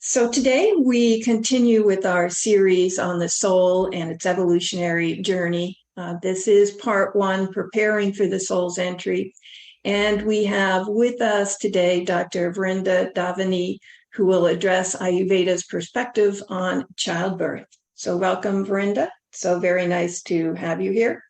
So today we continue with our series on the soul and its evolutionary journey. This is part one, preparing for the soul's entry. And we have with us today Dr. Vrinda Davani, who will address Ayurveda's perspective on childbirth. So welcome, Vrinda. So very nice to have you here.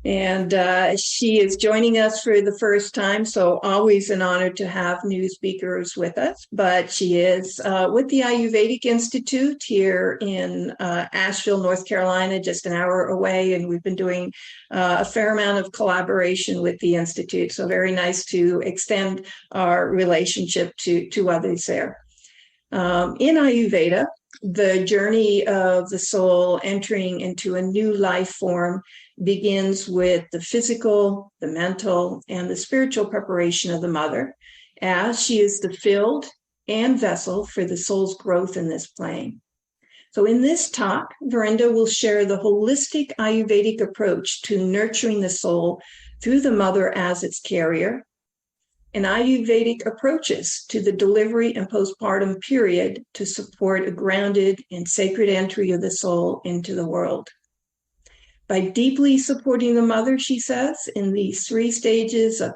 And she is joining us for the first time, so always an honor to have new speakers with us. But she is with the Ayurvedic Institute here in Asheville, North Carolina, just an hour away. And we've been doing a fair amount of collaboration with the Institute. So very nice to extend our relationship to others there. In Ayurveda, the journey of the soul entering into a new life form begins with the physical, the mental, and the spiritual preparation of the mother, as she is the field and vessel for the soul's growth in this plane. So in this talk, Vrinda will share the holistic Ayurvedic approach to nurturing the soul through the mother as its carrier, and Ayurvedic approaches to the delivery and postpartum period to support a grounded and sacred entry of the soul into the world. By deeply supporting the mother, she says, in these three stages of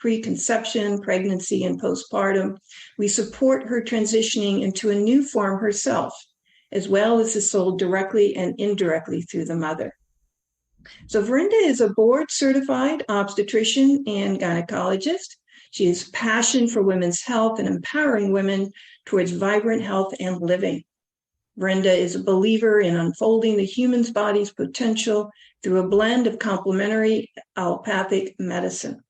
preconception, pregnancy, and postpartum, we support her transitioning into a new form herself, as well as the soul directly and indirectly through the mother. So Vrinda is a board-certified obstetrician and gynecologist. She has passion for women's health and empowering women towards vibrant health and living. Vrinda is a believer in unfolding the human body's potential through a blend of complementary allopathic medicine.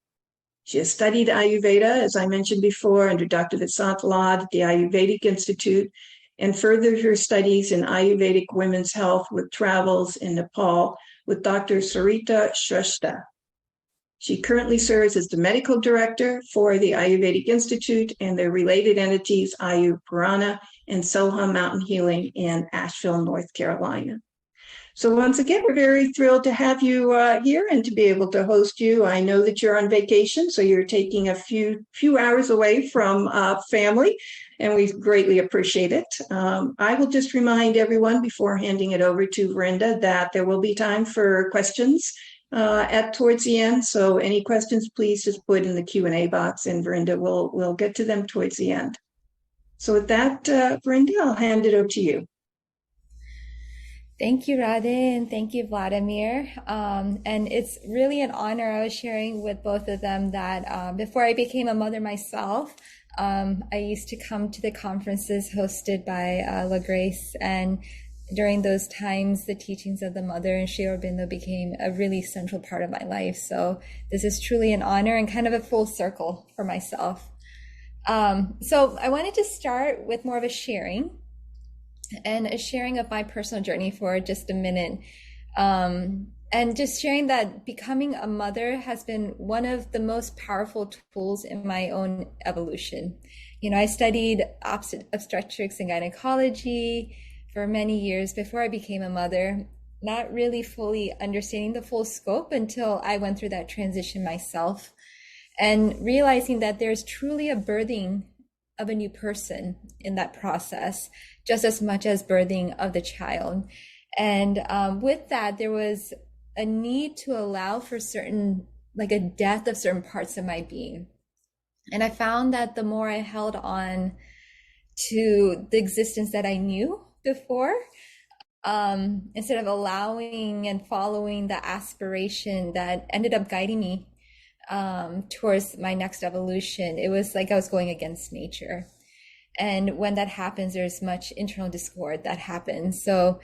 She has studied Ayurveda, as I mentioned before, under Dr. Vasant Lad at the Ayurvedic Institute, and furthered her studies in Ayurvedic women's health with travels in Nepal with Dr. Sarita Shrestha. She currently serves as the medical director for the Ayurvedic Institute and their related entities, Ayu Purana and Soha Mountain Healing in Asheville, North Carolina. So once again, we're very thrilled to have you here and to be able to host you. I know that you're on vacation, so you're taking a few hours away from family, and we greatly appreciate it. I will just remind everyone before handing it over to Vrinda that there will be time for questions towards the end. So any questions, please just put in the Q&A box, and Vrinda will get to them towards the end. So with that, Vrinda, I'll hand it over to you. Thank you, Radhe, and thank you, Vladimir. And it's really an honor. I was sharing with both of them that before I became a mother myself, I used to come to the conferences hosted by La Grace, and during those times, the teachings of the mother and Sri Aurobindo became a really central part of my life. So this is truly an honor and kind of a full circle for myself. So I wanted to start with more of a sharing of my personal journey for just a minute. And just sharing that becoming a mother has been one of the most powerful tools in my own evolution. You know, I studied obstetrics and gynecology for many years before I became a mother, not really fully understanding the full scope until I went through that transition myself and realizing that there's truly a birthing of a new person in that process, just as much as birthing of the child. And with that, there was a need to allow for a death of certain parts of my being. And I found that the more I held on to the existence that I knew before, instead of allowing and following the aspiration that ended up guiding me towards my next evolution, it was like I was going against nature. And when that happens, there's much internal discord that happens. So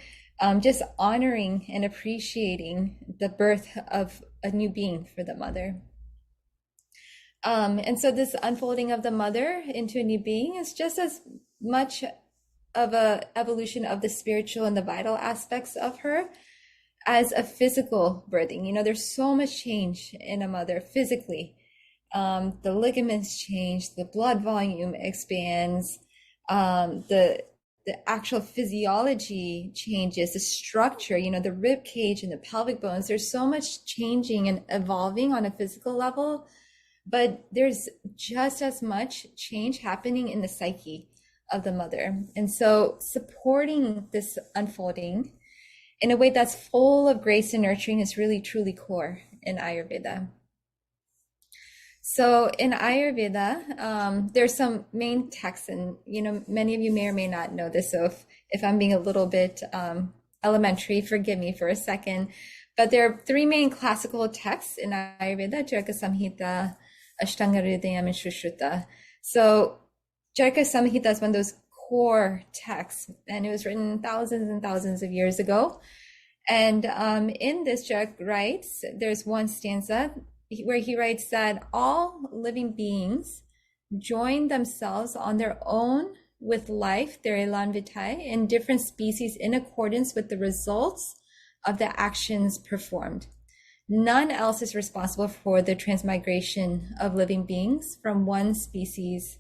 just honoring and appreciating the birth of a new being for the mother. And so this unfolding of the mother into a new being is just as much of a evolution of the spiritual and the vital aspects of her as a physical birthing. You know, there's so much change in a mother physically. The ligaments change, the blood volume expands, the actual physiology changes, the structure, you know, the rib cage and the pelvic bones. There's so much changing and evolving on a physical level, but there's just as much change happening in the psyche of the mother. And so supporting this unfolding in a way that's full of grace and nurturing is really truly core in Ayurveda. So in Ayurveda, there's some main texts, and many of you may or may not know this. So if I'm being a little bit elementary, forgive me for a second. But there are three main classical texts in Ayurveda: Charaka Samhita, Ashtanga Hridayam, and Sushruta. So Charaka Samhita is one of those core texts, and it was written thousands and thousands of years ago. And in this, Charaka writes, there's one stanza where he writes that all living beings join themselves on their own with life, their elan vitae, in different species in accordance with the results of the actions performed. None else is responsible for the transmigration of living beings from one species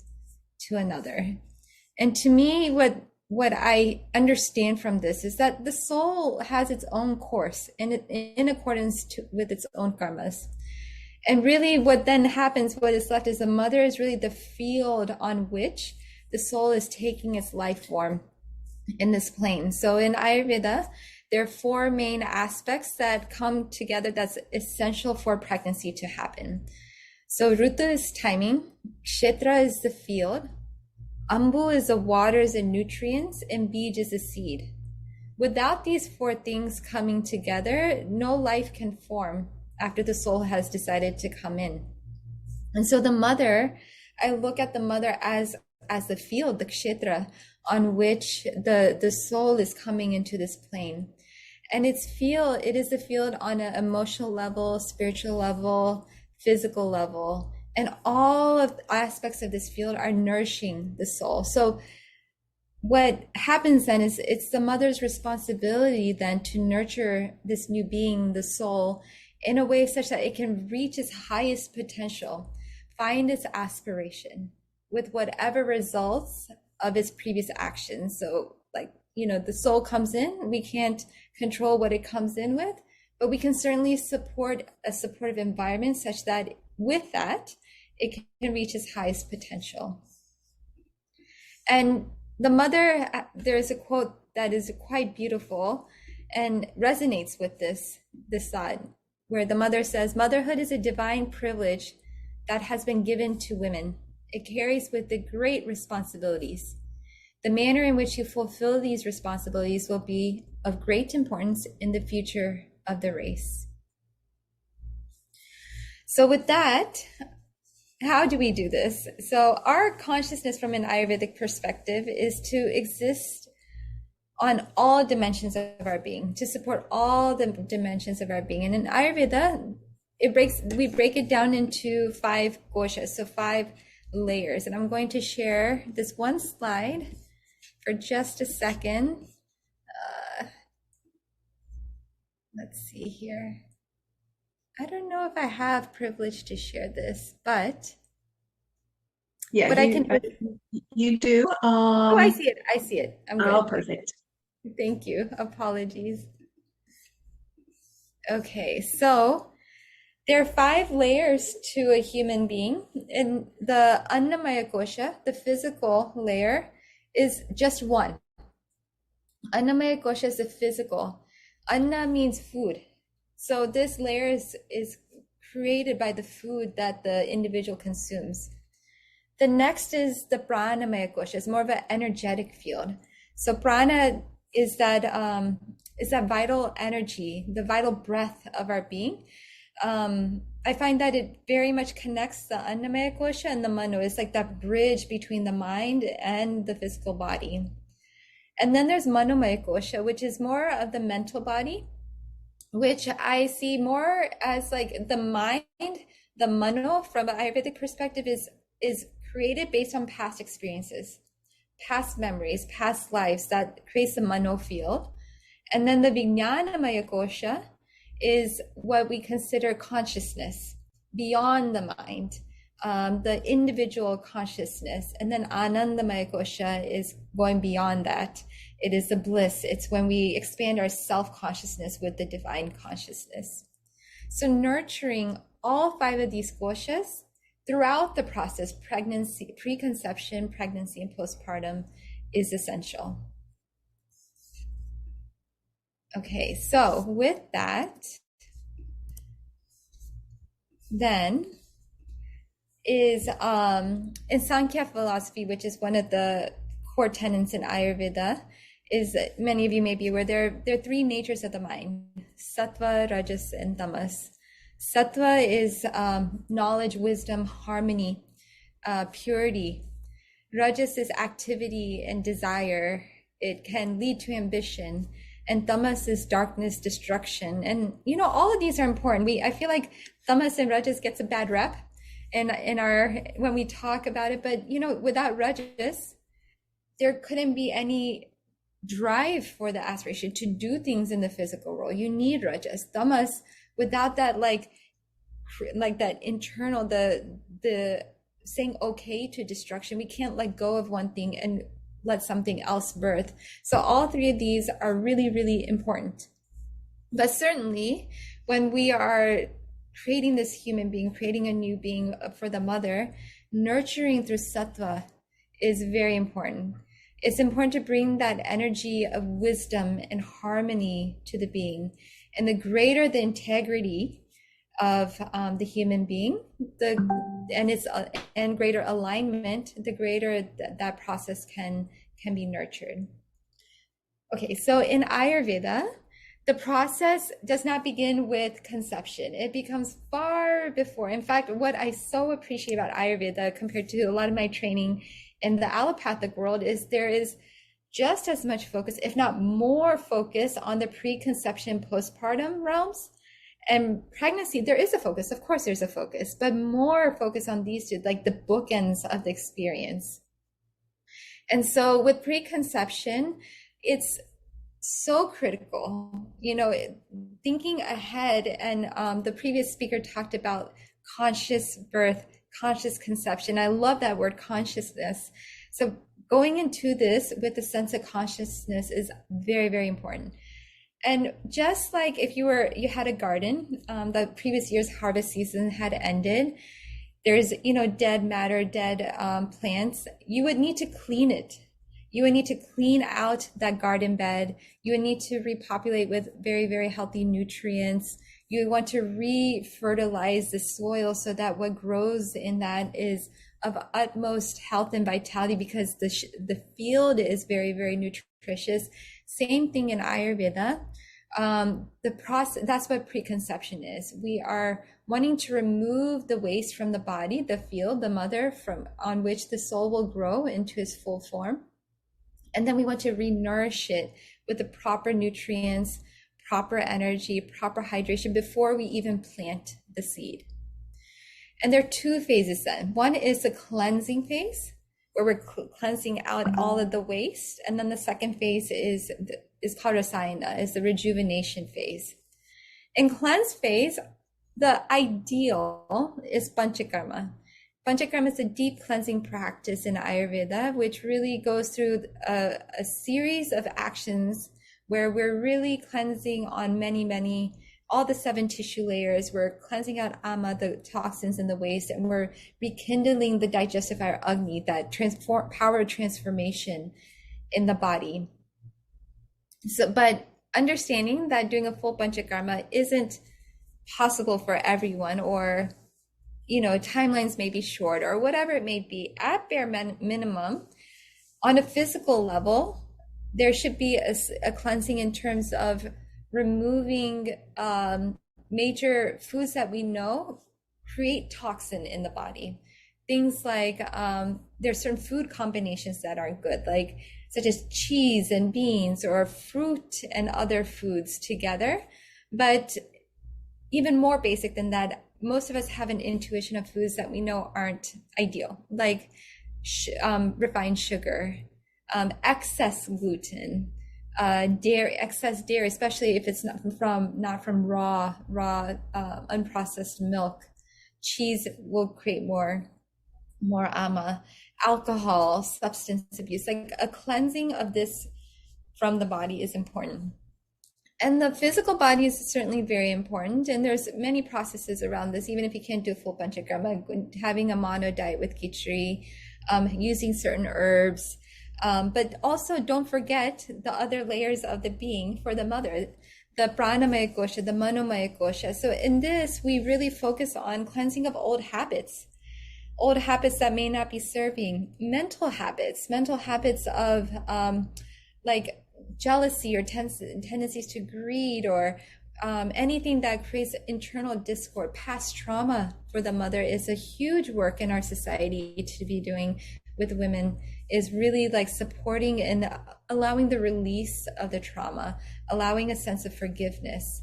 to another. And to me, what I understand from this is that the soul has its own course in accordance with its own karmas. And really what then happens, what is left is the mother is really the field on which the soul is taking its life form in this plane. So in Ayurveda, there are four main aspects that come together that's essential for pregnancy to happen. So Rutu is timing, Kshetra is the field, Ambu is the waters and nutrients, and Bij is the seed. Without these four things coming together, no life can form after the soul has decided to come in. And so the mother, I look at the mother as the field, the kshetra, on which the soul is coming into this plane. And it is the field on an emotional level, spiritual level, physical level. And all of the aspects of this field are nourishing the soul. So what happens then is it's the mother's responsibility then to nurture this new being, the soul, in a way such that it can reach its highest potential, find its aspiration with whatever results of its previous actions. So the soul comes in, we can't control what it comes in with, but we can certainly support a supportive environment such that with that, it can reach its highest potential. And the mother, there's a quote that is quite beautiful and resonates with this thought, where the mother says, "Motherhood is a divine privilege that has been given to women. It carries with it great responsibilities. The manner in which you fulfill these responsibilities will be of great importance in the future of the race." So with that, how do we do this? So our consciousness from an Ayurvedic perspective is to exist on all dimensions of our being, to support all the dimensions of our being. And in Ayurveda, we break it down into 5 koshas, so 5 layers. And I'm going to share this one slide for just a second. Let's see here. I don't know if I have privilege to share this, but yeah, what I can do. You do. Oh, I see it. I see it. I'm good. Oh, perfect. Thank you. Apologies. Okay, so there are 5 layers to a human being. And the Annamaya Kosha, the physical layer, is just one. Annamaya Kosha is the physical. Anna means food. So this layer is created by the food that the individual consumes. The next is the Pranamaya Kosha. It's more of an energetic field. So prana is that vital energy, the vital breath of our being. I find that it very much connects the Annamaya Kosha and the Mano. It's like that bridge between the mind and the physical body. And then there's Manomaya Kosha, which is more of the mental body, which I see more as like the mind. The Mano, from an Ayurvedic perspective, is created based on past experiences, past memories, past lives, that creates the Mano field. And then the Vijnanamaya Kosha is what we consider consciousness beyond the mind, the individual consciousness. And then Anandamaya Kosha is going beyond that. It is the bliss. It's when we expand our self-consciousness with the divine consciousness. So nurturing all 5 of these koshas throughout the process, pregnancy, preconception, pregnancy, and postpartum is essential. Okay, so with that, then is in Sankhya philosophy, which is one of the core tenets in Ayurveda, is many of you may be aware there are three natures of the mind: sattva, rajas, and tamas. Sattva is knowledge, wisdom, harmony, purity. Rajas is activity and desire. It can lead to ambition. And tamas is darkness, destruction. And all of these are important. I feel like tamas and rajas gets a bad rep in our when we talk about it, but without rajas, there couldn't be any drive for the aspiration to do things in the physical world. You need rajas. Tamas, without that, like that internal, the saying okay to destruction, we can't let go of one thing and let something else birth. So all three of these are really, really important. But certainly when we are creating this human being, creating a new being for the mother, nurturing through sattva is very important. It's important to bring that energy of wisdom and harmony to the being. And the greater the integrity of the human being, and greater alignment, the greater that process can be nurtured. Okay, so in Ayurveda, the process does not begin with conception. It becomes far before. In fact, what I so appreciate about Ayurveda compared to a lot of my training in the allopathic world is there is just as much focus, if not more focus, on the preconception, postpartum realms. And pregnancy, there is a focus. Of course, there's a focus, but more focus on these two, like the bookends of the experience. And so with preconception, it's so critical, thinking ahead. And the previous speaker talked about conscious birth, conscious conception. I love that word, consciousness. So going into this with a sense of consciousness is very, very important. And just like if you had a garden, the previous year's harvest season had ended, there's, dead matter, dead plants, you would need to clean it. You would need to clean out that garden bed. You would need to repopulate with very, very healthy nutrients. You would want to re-fertilize the soil so that what grows in that is of utmost health and vitality, because the field is very, very nutritious. Same thing in Ayurveda. The process, that's what preconception is. We are wanting to remove the waste from the body, the field, the mother, on which the soul will grow into its full form. And then we want to re-nourish it with the proper nutrients, proper energy, proper hydration before we even plant the seed. And there are two phases then. One is the cleansing phase, where we're cleansing out all of the waste. And then the second phase is called rasayana, is the rejuvenation phase. In cleanse phase, the ideal is panchakarma. Panchakarma is a deep cleansing practice in Ayurveda, which really goes through a series of actions where we're really cleansing on all the 7 tissue layers. We're cleansing out ama, the toxins and the waste, and we're rekindling the digestive fire agni, that power of transformation in the body. So, but understanding that doing a full panchakarma isn't possible for everyone, or timelines may be short, or whatever it may be. At bare minimum, on a physical level, there should be a cleansing in terms of removing major foods that we know create toxin in the body. Things like there's certain food combinations that aren't good, like such as cheese and beans, or fruit and other foods together. But even more basic than that, most of us have an intuition of foods that we know aren't ideal, like refined sugar, excess gluten, dairy, excess dairy, especially if it's not from raw unprocessed milk. Cheese will create more ama. Alcohol, substance abuse, like a cleansing of this from the body is important. And the physical body is certainly very important. And there's many processes around this, even if you can't do a full panchakarma, having a mono diet with khichdi, using certain herbs. But also don't forget the other layers of the being for the mother, the pranamaya kosha, the manomaya kosha. So in this, we really focus on cleansing of old habits that may not be serving, mental habits of like jealousy or tendencies to greed, or anything that creates internal discord. Past trauma for the mother is a huge work in our society to be doing with women, is really like supporting and allowing the release of the trauma, allowing a sense of forgiveness.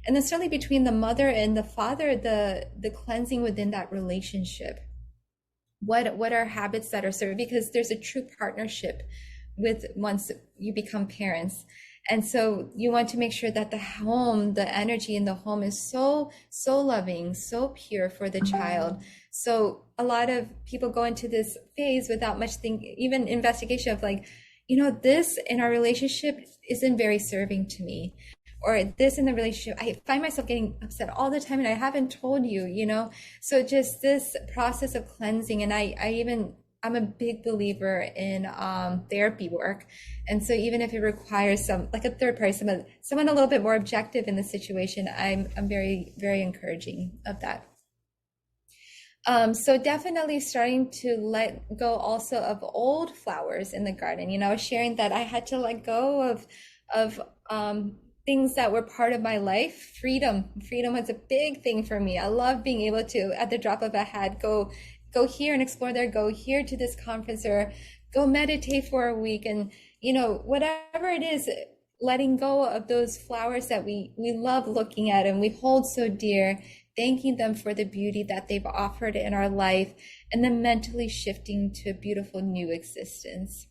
And then certainly between the mother and the father, the cleansing within that relationship. What are habits that are served? Because there's a true partnership with once you become parents. And so you want to make sure that the home, the energy in the home is so loving, so pure for the child. So a lot of people go into this phase without much even investigation of like, this in our relationship isn't very serving to me, or this in the relationship, I find myself getting upset all the time and I haven't told you. So just this process of cleansing. And I'm a big believer in therapy work. And so even if it requires some, like a third party, someone a little bit more objective in the situation, I'm very, very encouraging of that. So definitely starting to let go also of old flowers in the garden. I was sharing that I had to let go of things that were part of my life. Freedom was a big thing for me. I love being able to, at the drop of a hat, go here and explore there, go here to this conference, or go meditate for a week. And, whatever it is, letting go of those flowers that we love looking at and we hold so dear, thanking them for the beauty that they've offered in our life, and then mentally shifting to a beautiful new existence.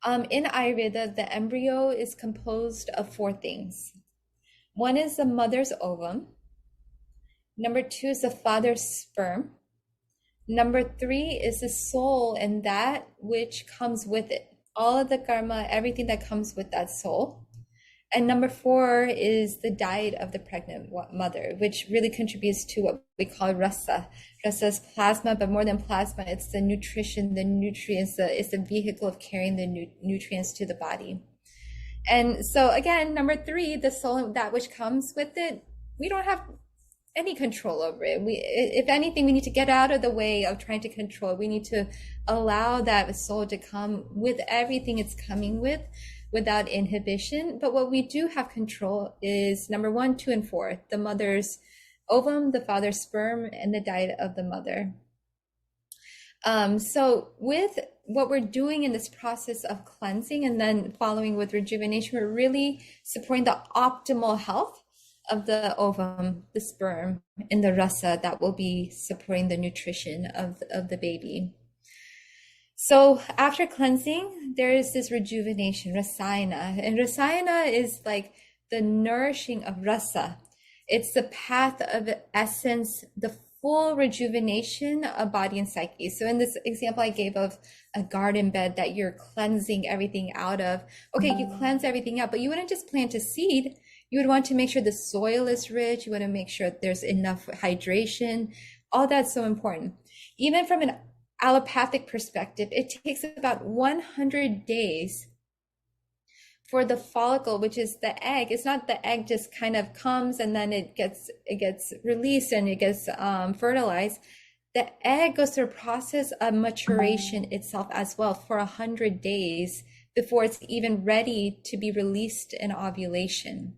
In Ayurveda, the embryo is composed of 4 things. One is the mother's ovum. Number 2 is the father's sperm. Number 3 is the soul and that which comes with it. All of the karma, everything that comes with that soul. And number 4 is the diet of the pregnant mother, which really contributes to what we call rasa. Rasa is plasma, but more than plasma, it's the nutrition, the nutrients, it's the vehicle of carrying the nutrients to the body. And so again, number 3, the soul, that which comes with it, we don't have any control over it. If anything, we need to get out of the way of trying to control. We need to allow that soul to come with everything it's coming with, without inhibition. But what we do have control is number 1, 2, and 4, the mother's ovum, the father's sperm, and the diet of the mother. So with what we're doing in this process of cleansing and then following with rejuvenation, we're really supporting the optimal health of the ovum, the sperm, and the rasa that will be supporting the nutrition of the baby. So after cleansing, there is this rejuvenation, rasayana. And rasayana is like the nourishing of rasa. It's the path of essence, the full rejuvenation of body and psyche. So in this example I gave of a garden bed that you're cleansing everything out of, okay, you cleanse everything out, but you wouldn't just plant a seed. You would want to make sure the soil is rich. You want to make sure there's enough hydration. All that's so important. Even from an allopathic perspective, it takes about 100 days for the follicle, which is the egg. It's not the egg just kind of comes and then it gets released and it gets fertilized. The egg goes through a process of maturation itself as well for 100 days before it's even ready to be released in ovulation.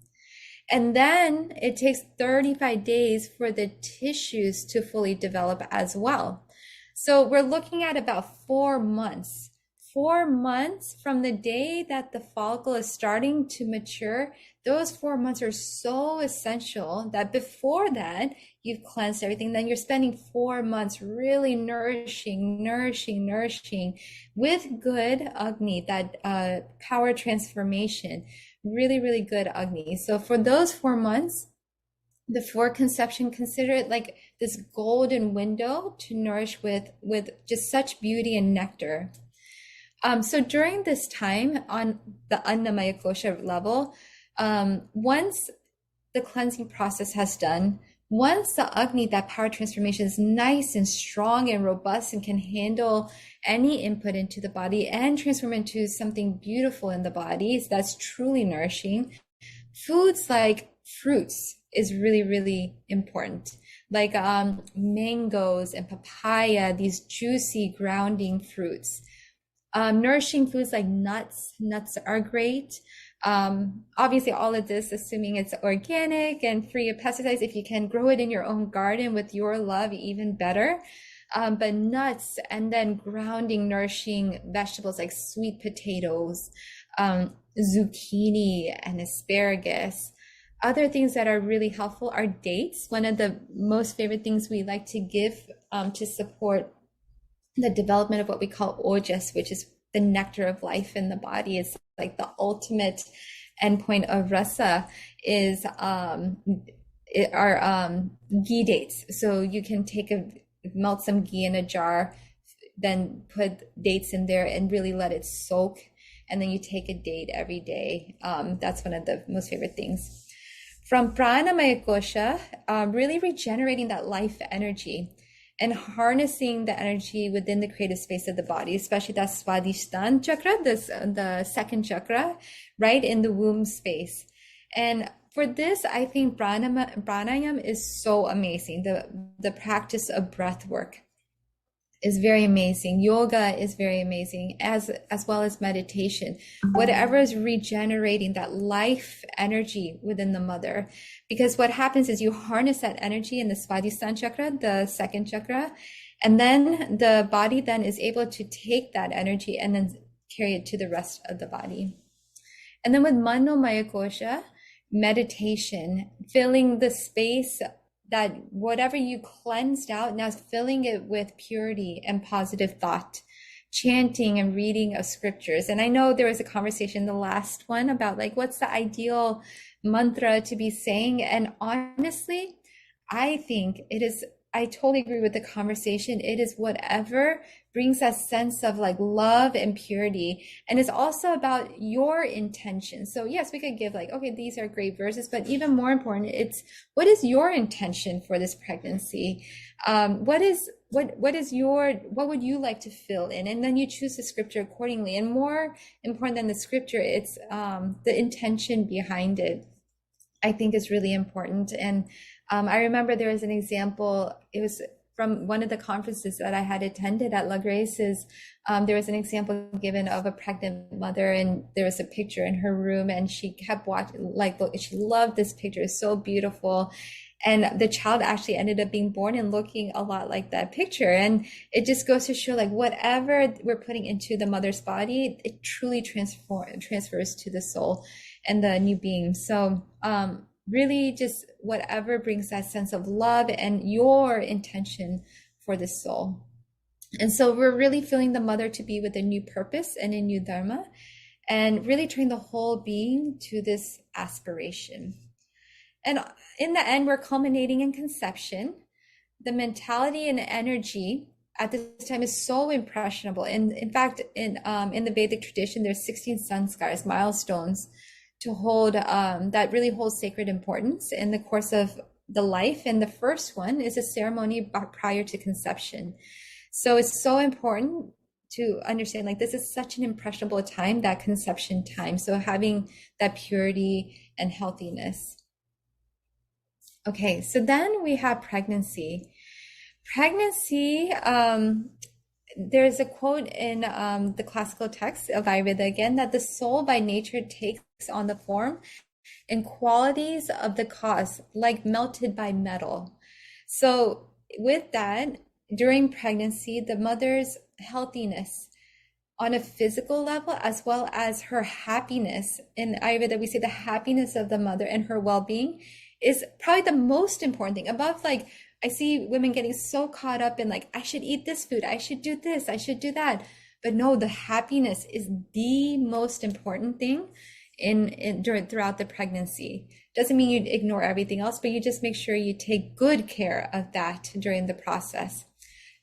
And then it takes 35 days for the tissues to fully develop as well. So we're looking at about 4 months. 4 months from the day that the follicle is starting to mature. Those 4 months are so essential that before that, you've cleansed everything. Then you're spending 4 months really nourishing with good Agni, that power transformation. Really, really good Agni. So for those 4 months, before conception, consider it like this golden window to nourish with just such beauty and nectar. So during this time on the Annamaya Kosha level, Once the cleansing process has done, once the Agni, that power transformation, is nice and strong and robust and can handle any input into the body and transform into something beautiful in the body, so that's truly nourishing. Foods like fruits is really, really important. Like mangoes and papaya, these juicy grounding fruits. Nourishing foods like nuts are great. Obviously, all of this, assuming it's organic and free of pesticides, if you can grow it in your own garden with your love, even better. But nuts, and then grounding, nourishing vegetables like sweet potatoes, zucchini, and asparagus. Other things that are really helpful are dates. One of the most favorite things we like to give to support the development of what we call ojas, which is the nectar of life in the body. It's like the ultimate endpoint of rasa is ghee dates. So you can melt some ghee in a jar, then put dates in there and really let it soak. And then you take a date every day. That's one of the most favorite things. From pranamaya kosha, really regenerating that life energy and harnessing the energy within the creative space of the body, especially that Swadhisthana chakra, the second chakra, right in the womb space. And for this, I think pranayama is so amazing. The practice of breath work is very amazing. Yoga is very amazing, as well as meditation. Whatever is regenerating that life energy within the mother. Because what happens is you harness that energy in the Svadhisthana chakra, the second chakra, and then the body then is able to take that energy and then carry it to the rest of the body. And then with Manomaya Kosha, meditation, filling the space that whatever you cleansed out, now filling it with purity and positive thought, chanting and reading of scriptures. And I know there was a conversation, the last one, about like, what's the ideal mantra to be saying? And honestly, I think I totally agree with the conversation. It is whatever brings that sense of like love and purity. And it's also about your intention. So yes, we could give like, okay, these are great verses, but even more important, it's what is your intention for this pregnancy? What would you like to fill in? And then you choose the scripture accordingly. And more important than the scripture, it's the intention behind it, I think, is really important. And I remember there was an example, it was from one of the conferences that I had attended at La Grace's. There was an example given of a pregnant mother, and there was a picture in her room, and she kept watching, like, she loved this picture. It's so beautiful. And the child actually ended up being born and looking a lot like that picture. And it just goes to show, like, whatever we're putting into the mother's body, it truly transfers to the soul and the new being. So really just whatever brings that sense of love and your intention for the soul. And so we're really feeling the mother to be with a new purpose and a new dharma, and really turning the whole being to this aspiration. And in the end, we're culminating in conception. The mentality and energy at this time is so impressionable. And in fact, in the Vedic tradition, there's 16 sanskars, milestones, to hold that really holds sacred importance in the course of the life. And the first one is a ceremony prior to conception. So it's so important to understand, like, this is such an impressionable time, that conception time. So having that purity and healthiness. Okay, so then we have pregnancy. Pregnancy, there's a quote in the classical text of Ayurveda again, that the soul by nature takes on the form and qualities of the cause, like melted by metal. So with that, during pregnancy, the mother's healthiness on a physical level, as well as her happiness, in Ayurveda we say the happiness of the mother and her well-being is probably the most important thing. Above, like, I see women getting so caught up in, like, I should eat this food, I should do this, I should do that. But no, the happiness is the most important thing throughout the pregnancy. Doesn't mean you ignore everything else, but you just make sure you take good care of that during the process.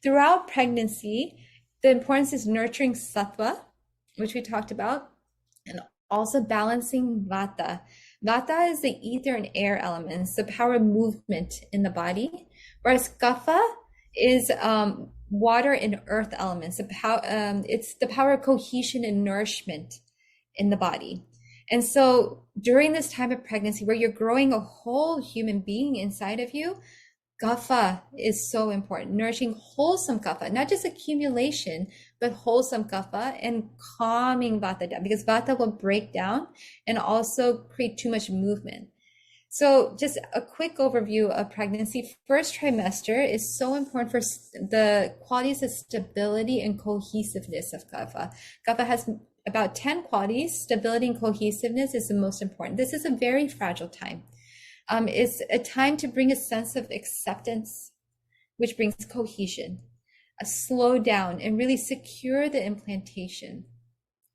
Throughout pregnancy, the importance is nurturing sattva, which we talked about, and also balancing vata. Vata is the ether and air elements, the power of movement in the body, whereas Kapha is water and earth elements. It's the power of cohesion and nourishment in the body. And so during this time of pregnancy, where you're growing a whole human being inside of you, Kapha is so important, nourishing wholesome Kapha, not just accumulation, but wholesome Kapha, and calming Vata down, because Vata will break down and also create too much movement. So just a quick overview of pregnancy. First trimester is so important for the qualities of stability and cohesiveness of Kapha. Kapha has about 10 qualities. Stability and cohesiveness is the most important. This is a very fragile time. It's a time to bring a sense of acceptance, which brings cohesion, a slow down, and really secure the implantation.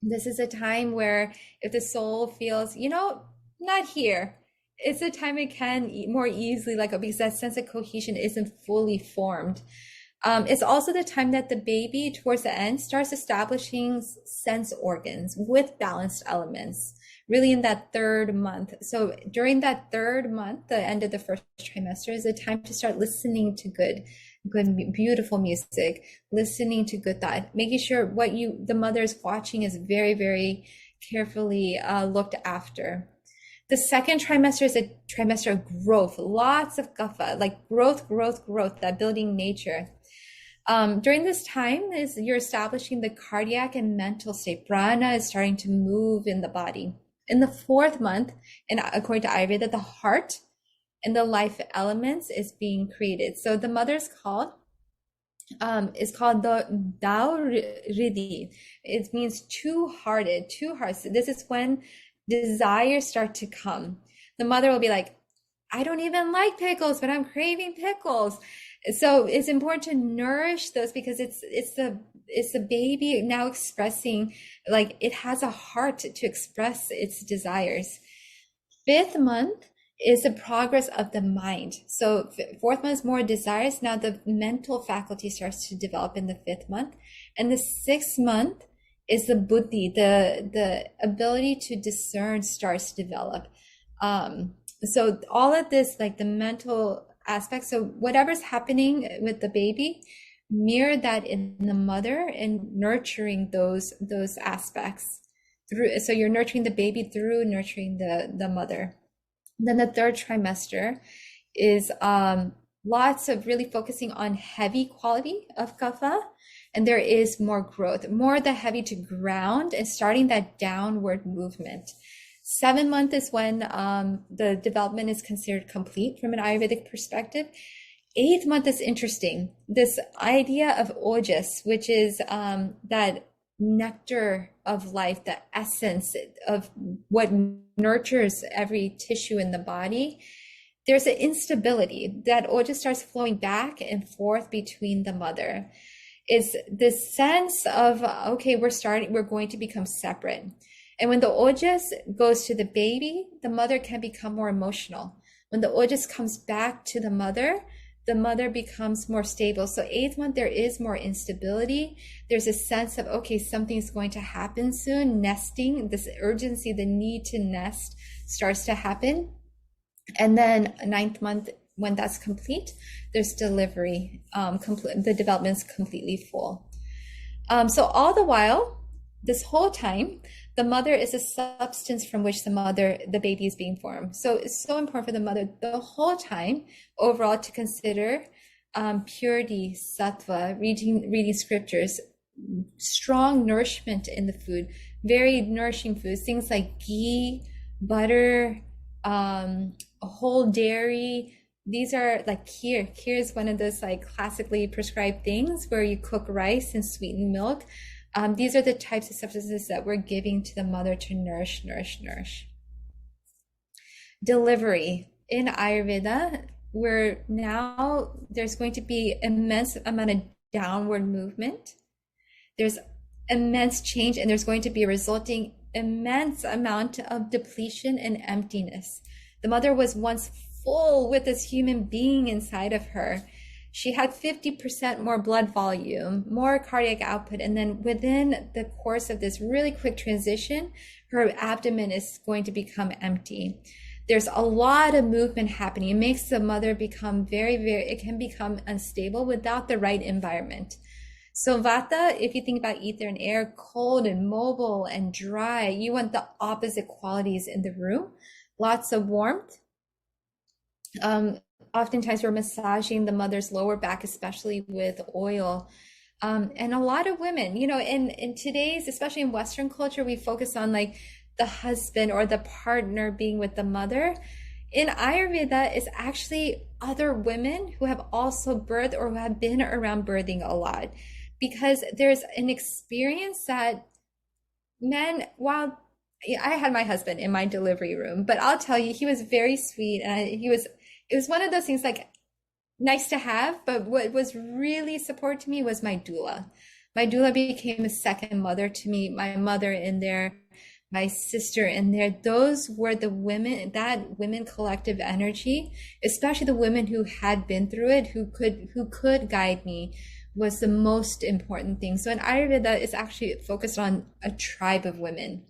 This is a time where if the soul feels, not here, it's a time it can more easily let go, because that sense of cohesion isn't fully formed. It's also the time that the baby towards the end starts establishing sense organs with balanced elements, really in that third month. So during that third month, the end of the first trimester, is a time to start listening to good, beautiful music, listening to good thought, making sure what the mother is watching is very, very carefully looked after. The second trimester is a trimester of growth, lots of kapha, like growth, that building nature. During this time you're establishing the cardiac and mental state. Prana is starting to move in the body. In the fourth month, and according to Ayurveda, the heart and the life elements is being created. So the mother is called the Dao Ridi. It means two-hearted, two hearts. This is when desires start to come. The mother will be like, I don't even like pickles, but I'm craving pickles. So it's important to nourish those, because it's the baby now expressing, like, it has a heart to express its desires. Fifth month is the progress of the mind. So fourth month is more desires. Now the mental faculty starts to develop in the fifth month. And the sixth month is the buddhi, the ability to discern starts to develop. So all of this, like the mental aspects, so whatever's happening with the baby, mirror that in the mother and nurturing those aspects through. So you're nurturing the baby through nurturing the mother. Then the third trimester is lots of really focusing on heavy quality of kapha, and there is more growth, more the heavy to ground and starting that downward movement. 7th month is when the development is considered complete from an Ayurvedic perspective. 8th month is interesting. This idea of ojas, which is that nectar of life, the essence of what nurtures every tissue in the body. There's an instability. That ojas starts flowing back and forth between the mother. It's this sense of, okay, we're going to become separate. And when the ojas goes to the baby, the mother can become more emotional. When the ojas comes back to the mother becomes more stable. So 8th month, there is more instability. There's a sense of, okay, something's going to happen soon. Nesting, this urgency, the need to nest starts to happen. And then 9th month, when that's complete, there's delivery. The development's completely full. So all the while, this whole time, the mother is a substance from which the baby is being formed. So it's so important for the mother the whole time overall to consider purity, sattva, reading scriptures, strong nourishment in the food, very nourishing foods, things like ghee, butter, whole dairy. These are like kheer. Kheer is one of those like classically prescribed things where you cook rice and sweeten milk. These are the types of substances that we're giving to the mother to nourish. Delivery. In Ayurveda, there's going to be immense amount of downward movement. There's immense change, and there's going to be a resulting immense amount of depletion and emptiness. The mother was once full with this human being inside of her. she had 50% more blood volume, more cardiac output. And then within the course of this really quick transition, her abdomen is going to become empty. There's a lot of movement happening. It makes the mother become it can become unstable without the right environment. So Vata, if you think about ether and air, cold and mobile and dry, you want the opposite qualities in the room. Lots of warmth. Oftentimes we're massaging the mother's lower back, especially with oil. And a lot of women, in today's, especially in Western culture, we focus on like the husband or the partner being with the mother. In Ayurveda, it's actually other women who have also birthed or who have been around birthing a lot, because there's an experience that men, while I had my husband in my delivery room, but I'll tell you, he was very sweet, and it was one of those things like nice to have, but what was really support to me was my doula. My doula became a second mother to me, my mother in there, my sister in there. Those were the women, that women collective energy, especially the women who had been through it, who could guide me, was the most important thing. So in Ayurveda, it's actually focused on a tribe of women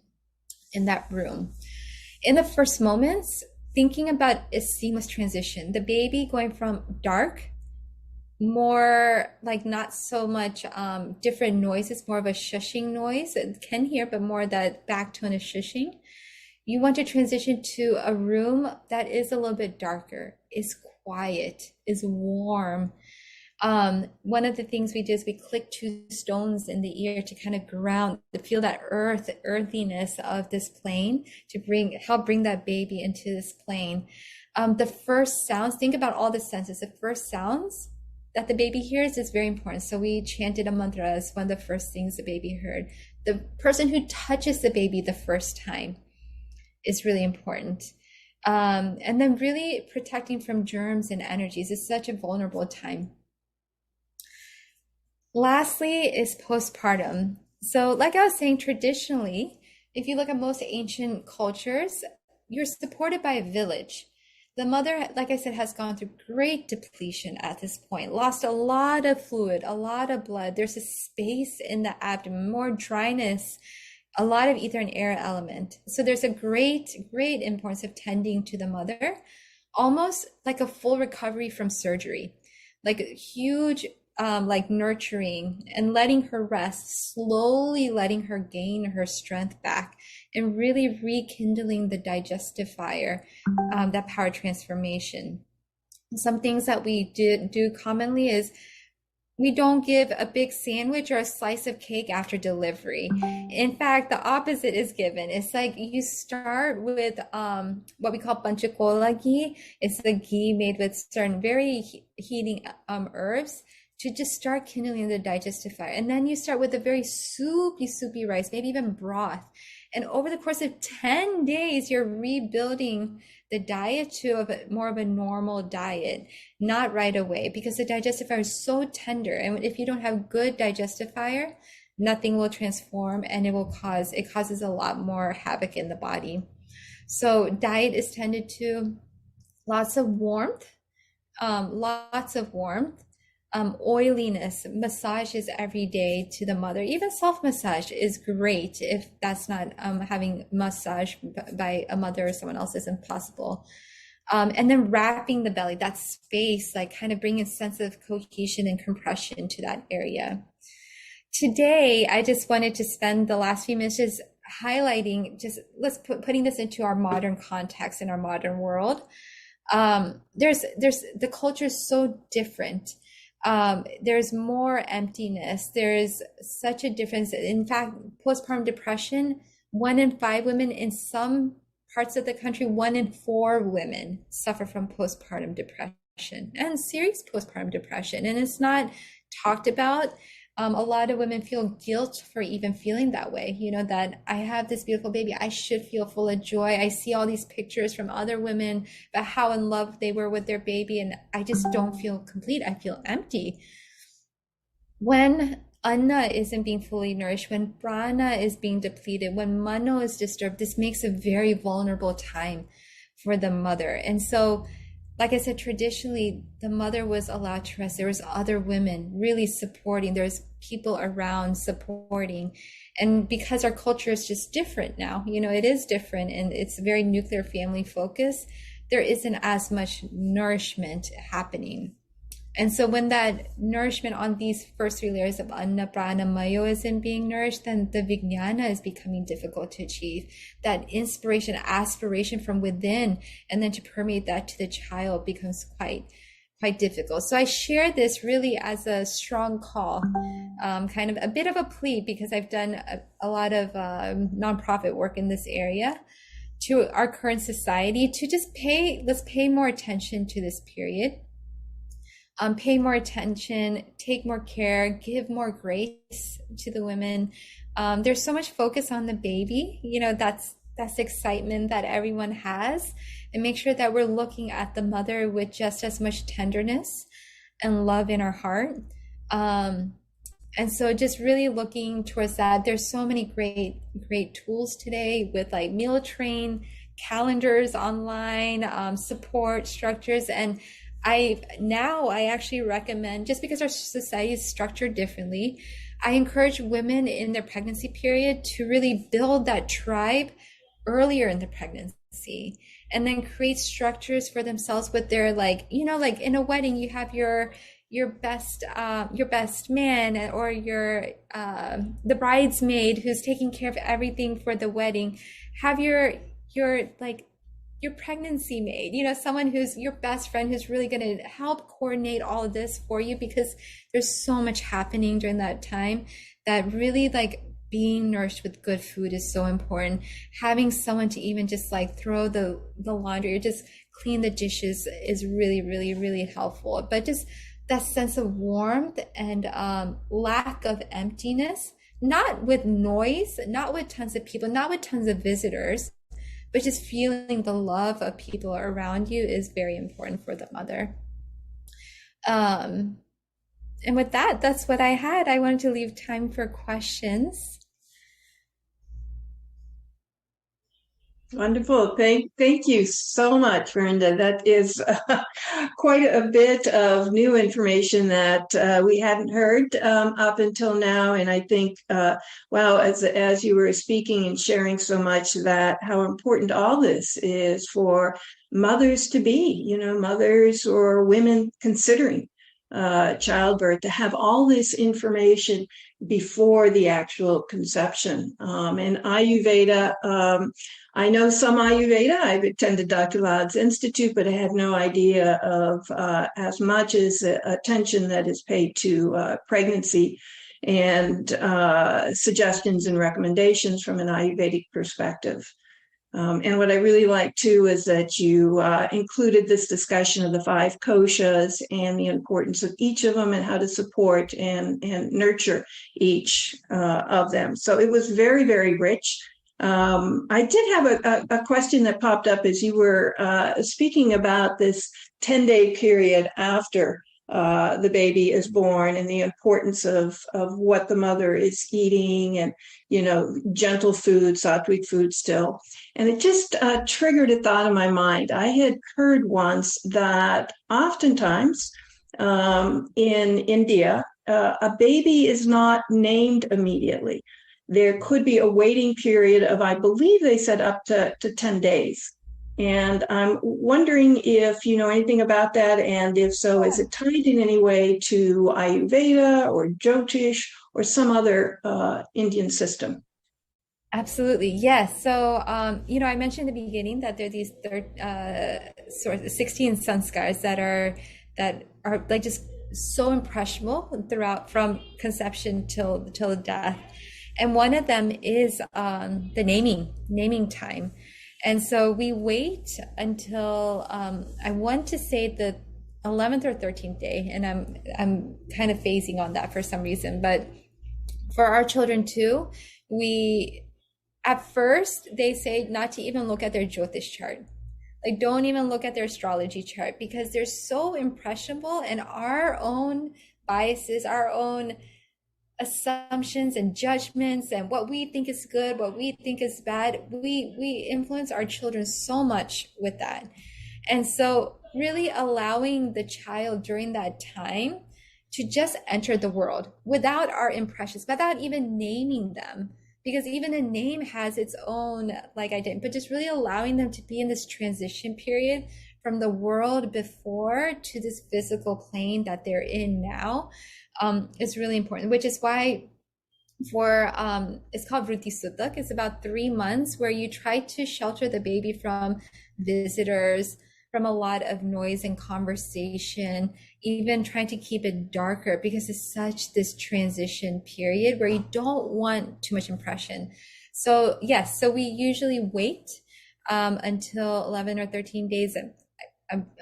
in that room. In the first moments, thinking about a seamless transition, the baby going from dark, more like not so much different noises, more of a shushing noise. It can hear, but more that back tone of shushing. You want to transition to a room that is a little bit darker, is quiet, is warm. One of the things we do is we click 2 stones in the ear to kind of ground, to feel that earthiness of this plane, to help bring that baby into this plane. The first sounds, think about all the senses. The first sounds that the baby hears is very important. So we chanted a mantra as one of the first things the baby heard. The person who touches the baby the first time is really important. And then really protecting from germs and energies is such a vulnerable time. Lastly is postpartum. So like I was saying, traditionally, if you look at most ancient cultures, you're supported by a village. The mother, like I said, has gone through great depletion at this point, lost a lot of fluid, a lot of blood. There's a space in the abdomen, more dryness, a lot of ether and air element. So there's a great importance of tending to the mother, almost like a full recovery from surgery, like a huge like nurturing and letting her rest, slowly letting her gain her strength back, and really rekindling the digestive fire, that power transformation. Some things that we do commonly is we don't give a big sandwich or a slice of cake after delivery. In fact, the opposite is given. It's like you start with what we call panchakola ghee. It's the ghee made with certain very heating herbs, to just start kindling the digestive fire. And then you start with a very soupy rice, maybe even broth. And over the course of 10 days, you're rebuilding the diet to more of a normal diet, not right away, because the digestive fire is so tender. And if you don't have good digestive fire, nothing will transform, and it causes a lot more havoc in the body. So diet is tended to, lots of warmth, oiliness, massages every day to the mother. Even self-massage is great if that's not having massage by a mother or someone else isn't possible. And then wrapping the belly, that space, like kind of bringing a sense of cohesion and compression to that area. Today, I just wanted to spend the last few minutes just highlighting, putting this into our modern context in our modern world. There's the culture is so different. There's more emptiness. There's such a difference. In fact, postpartum depression, 1 in 5 women, in some parts of the country, 1 in 4 women suffer from postpartum depression, and serious postpartum depression. And it's not talked about. A lot of women feel guilt for even feeling that way, that I have this beautiful baby, I should feel full of joy. I see all these pictures from other women about how in love they were with their baby, and I just don't feel complete. I feel empty. When Anna isn't being fully nourished, when prana is being depleted, when mano is disturbed, this makes a very vulnerable time for the mother. And so like I said, traditionally the mother was allowed to rest. There was other women really supporting. There's people around supporting. And because our culture is just different now, it is different and it's very nuclear family focused, there isn't as much nourishment happening. And so when that nourishment on these first three layers of Anna, Prana, Mayo isn't being nourished, then the Vijnana is becoming difficult to achieve. That inspiration, aspiration from within, and then to permeate that to the child becomes quite difficult. So I share this really as a strong call, kind of a bit of a plea, because I've done a lot of nonprofit work in this area, to our current society, to just let's pay more attention to this period. Pay more attention, take more care, give more grace to the women. There's so much focus on the baby, that's excitement that everyone has, and make sure that we're looking at the mother with just as much tenderness and love in our heart. And so just really looking towards that. There's so many great tools today with like meal train, calendars online, support structures. And I actually recommend, just because our society is structured differently, I encourage women in their pregnancy period to really build that tribe earlier in the pregnancy, and then create structures for themselves with their, like in a wedding, you have your best man, or the bridesmaid who's taking care of everything for the wedding. Have your pregnancy maid, someone who's your best friend, who's really going to help coordinate all of this for you, because there's so much happening during that time that really, like, being nourished with good food is so important. Having someone to even just like throw the laundry or just clean the dishes is really, really, really helpful. But just that sense of warmth and lack of emptiness, not with noise, not with tons of people, not with tons of visitors, but just feeling the love of people around you is very important for the mother. And with that, that's what I had. I wanted to leave time for questions. Wonderful. Thank you so much, Verinda. That is quite a bit of new information that we hadn't heard up until now. And I think, wow, as you were speaking and sharing so much, that how important all this is for mothers to be, mothers or women considering childbirth, to have all this information before the actual conception. And Ayurveda, I know some Ayurveda. I've attended Dr. Lad's Institute, but I had no idea of as much as attention that is paid to pregnancy and suggestions and recommendations from an Ayurvedic perspective. And what I really like too is that you included this discussion of the 5 koshas and the importance of each of them and how to support and nurture each of them. So it was very, very rich. I did have a question that popped up as you were speaking about this 10-day period after the baby is born, and the importance of what the mother is eating, and gentle food, sattvic food still. And it just triggered a thought in my mind. I had heard once that oftentimes in India, a baby is not named immediately. There could be a waiting period of, I believe they said, up to 10 days. And I'm wondering if you know anything about that, and if so, is it tied in any way to Ayurveda or Jyotish or some other Indian system? Absolutely, yes. So, I mentioned in the beginning that there are these 16 sanskars that are like just so impressionable throughout, from conception till death, and one of them is the naming time. And so we wait until I want to say the 11th or 13th day, and I'm kind of phasing on that for some reason. But for our children too, at first they say not to even look at their Jyotish chart. Like, don't even look at their astrology chart, because they're so impressionable, and our own biases, our own assumptions and judgments, and what we think is good, what we think is bad, we influence our children so much with that. And so really allowing the child during that time to just enter the world without our impressions, without even naming them. Because even a name has its own like identity, but just really allowing them to be in this transition period from the world before to this physical plane that they're in now, is really important, which is why for it's called Vritti Sutak. It's about 3 months where you try to shelter the baby from visitors, from a lot of noise and conversation, even trying to keep it darker because it's such this transition period where you don't want too much impression. So yes, so we usually wait until 11 or 13 days.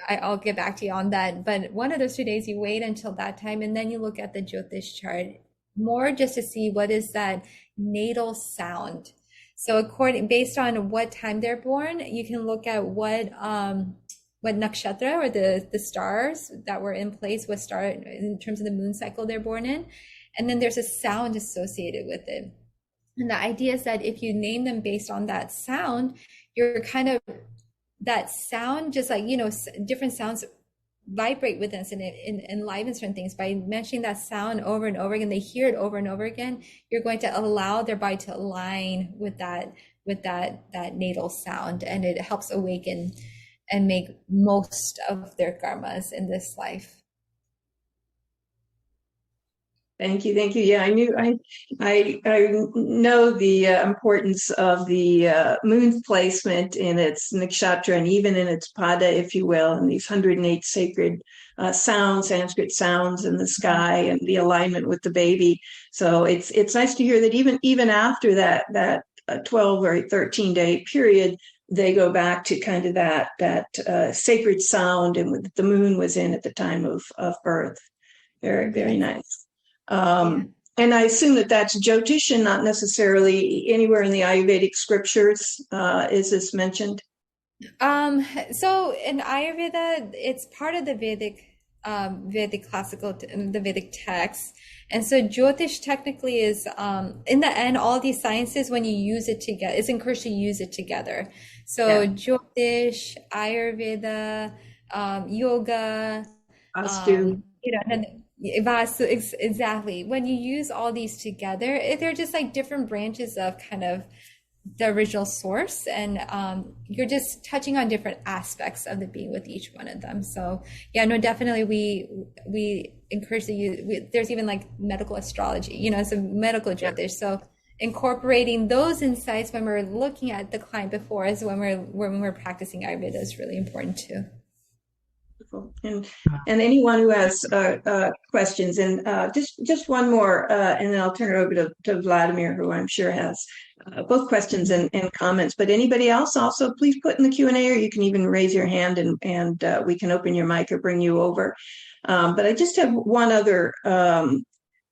I'll get back to you on that. But one of those 2 days, you wait until that time, and then you look at the Jyotish chart more just to see what is that natal sound. So based on what time they're born, you can look at what nakshatra or the stars that were in place, what star in terms of the moon cycle they're born in, and then there's a sound associated with it. And the idea is that if you name them based on that sound, you're kind of that sound, just like, different sounds vibrate with us and it enlivens certain things. By mentioning that sound over and over again, they hear it over and over again, you're going to allow their body to align with that natal sound, and it helps awaken and make most of their karmas in this life. Thank you. Yeah, I know the importance of the moon placement in its nakshatra and even in its pada, if you will, and these 108 sacred sounds, Sanskrit sounds in the sky, and the alignment with the baby. So it's nice to hear that even after that 12 or 13-day period, they go back to kind of that sacred sound and the moon was in at the time of birth. Very, very nice. And I assume that that's Jyotish and not necessarily anywhere in the Ayurvedic scriptures is this mentioned? So in Ayurveda, it's part of the Vedic classical, the Vedic texts. And so Jyotish technically is, in the end, all these sciences, when you use it together, it's encouraged to use it together. So Jyotish, Ayurveda, yoga, Vastu. Exactly. When you use all these together, they're just like different branches of kind of the original source, and you're just touching on different aspects of the being with each one of them. So yeah, no, definitely we encourage the use. There's even like medical astrology, it's a medical Jyotish. So incorporating those insights when we're looking at the client before us, when we're practicing Ayurveda, is really important too. And anyone who has questions, and just one more, and then I'll turn it over to Vladimir, who I'm sure has both questions and comments. But anybody else, also please put in the Q&A, or you can even raise your hand and we can open your mic or bring you over. But I just have one other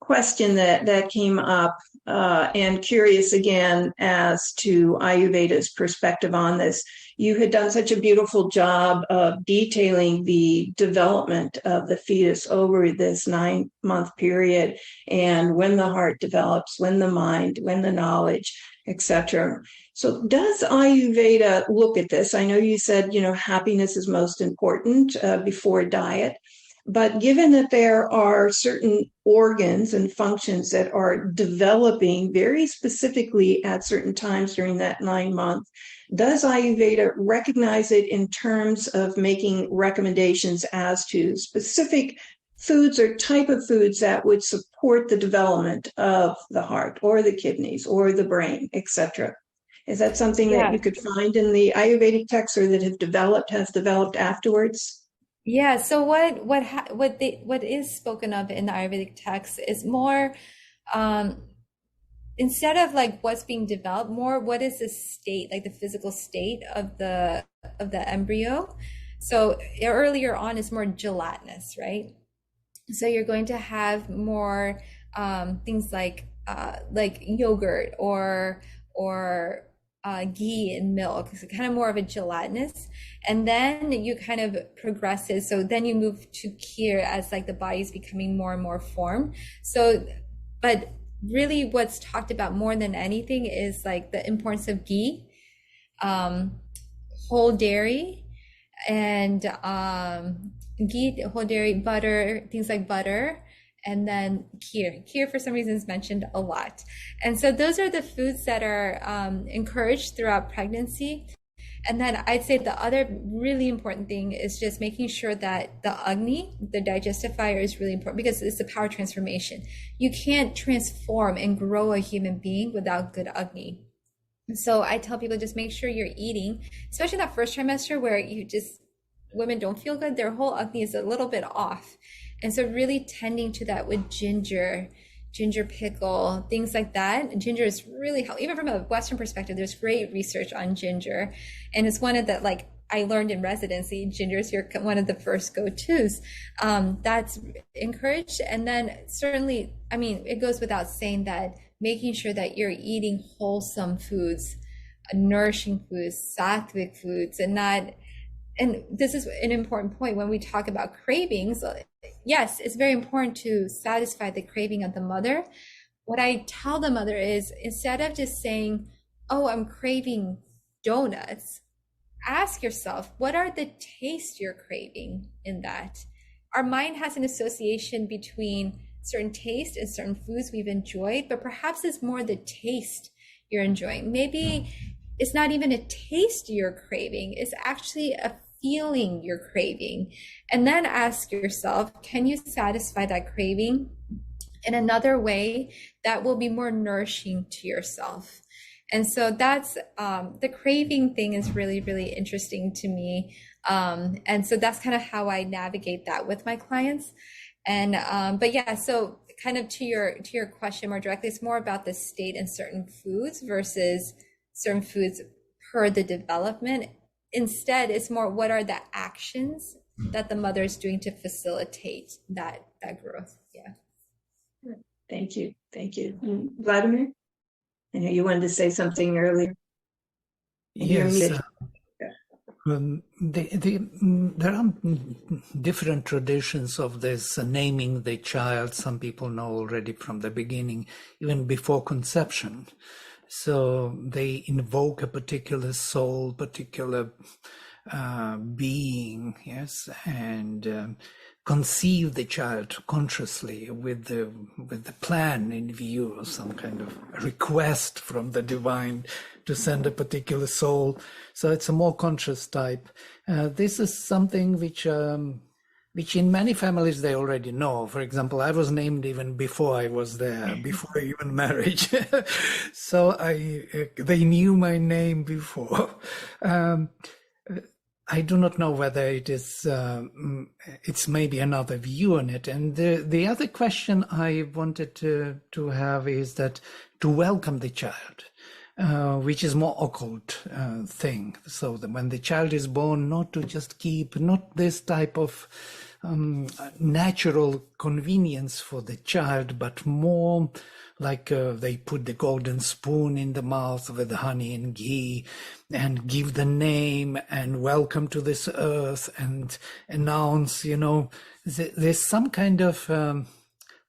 question that came up, and curious again as to Ayurveda's perspective on this. You had done such a beautiful job of detailing the development of the fetus over this 9-month period, and when the heart develops, when the mind, when the knowledge, etc. So does Ayurveda look at this? I know you said, happiness is most important before diet. But given that there are certain organs and functions that are developing very specifically at certain times during that 9 months, does Ayurveda recognize it in terms of making recommendations as to specific foods or type of foods that would support the development of the heart or the kidneys or the brain, etc.? Is that something that you could find in the Ayurvedic texts, or that has developed afterwards? Yeah, so what is spoken of in the Ayurvedic text is more, instead of like what's being developed, more what is the state, like the physical state of the embryo. So earlier on is more gelatinous, right? So you're going to have more things like yogurt or ghee and milk, so kind of more of a gelatinous, and then you kind of progresses. So then you move to kheer as like the body's becoming more and more formed. So, but really what's talked about more than anything is like the importance of ghee, whole dairy, and ghee, whole dairy, butter, things like butter, and then kheer. Kheer, for some reason, is mentioned a lot. And so those are the foods that are encouraged throughout pregnancy. And then I'd say the other really important thing is just making sure that the Agni, the digestive fire, is really important because it's the power transformation. You can't transform and grow a human being without good Agni. So I tell people just make sure you're eating, especially that first trimester where women don't feel good, their whole Agni is a little bit off. And so really tending to that with ginger pickle, things like that. Ginger is really helpful. Even from a Western perspective, there's great research on ginger. And it's one of the, like I learned in residency, ginger is one of the first go-tos. That's encouraged. And then certainly, I mean, it goes without saying that making sure that you're eating wholesome foods, nourishing foods, sattvic foods, and this is an important point when we talk about cravings. Yes, it's very important to satisfy the craving of the mother. What I tell the mother is instead of just saying, oh, I'm craving donuts, ask yourself, what are the tastes you're craving in that? Our mind has an association between certain taste and certain foods we've enjoyed, but perhaps it's more the taste you're enjoying. Maybe it's not even a taste you're craving, it's actually a feeling you're craving. And then ask yourself, can you satisfy that craving in another way that will be more nourishing to yourself? And so that's the craving thing is really, really interesting to me. And so that's kind of how I navigate that with my clients. And but yeah, so kind of to your question more directly, it's more about the state in certain foods versus certain foods per the development. Instead, it's more what are the actions that the mother is doing to facilitate that growth. Yeah. Thank you. Thank you. Vladimir, I know you wanted to say something earlier. Yes. There are different traditions of this naming the child. Some people know already from the beginning, even before conception. So they invoke a particular soul, particular being, yes, and conceive the child consciously with the plan in view, or some kind of request from the divine to send a particular soul. So it's a more conscious type. This is something which in many families they already know. For example, I was named even before I was there, before even marriage. So they knew my name before. I do not know whether it is, it's maybe another view on it. And the other question I wanted to have is that to welcome the child, which is more occult thing. So that when the child is born, not to just keep, not this type of natural convenience for the child, but more like they put the golden spoon in the mouth with the honey and ghee and give the name and welcome to this earth and announce, there's some kind of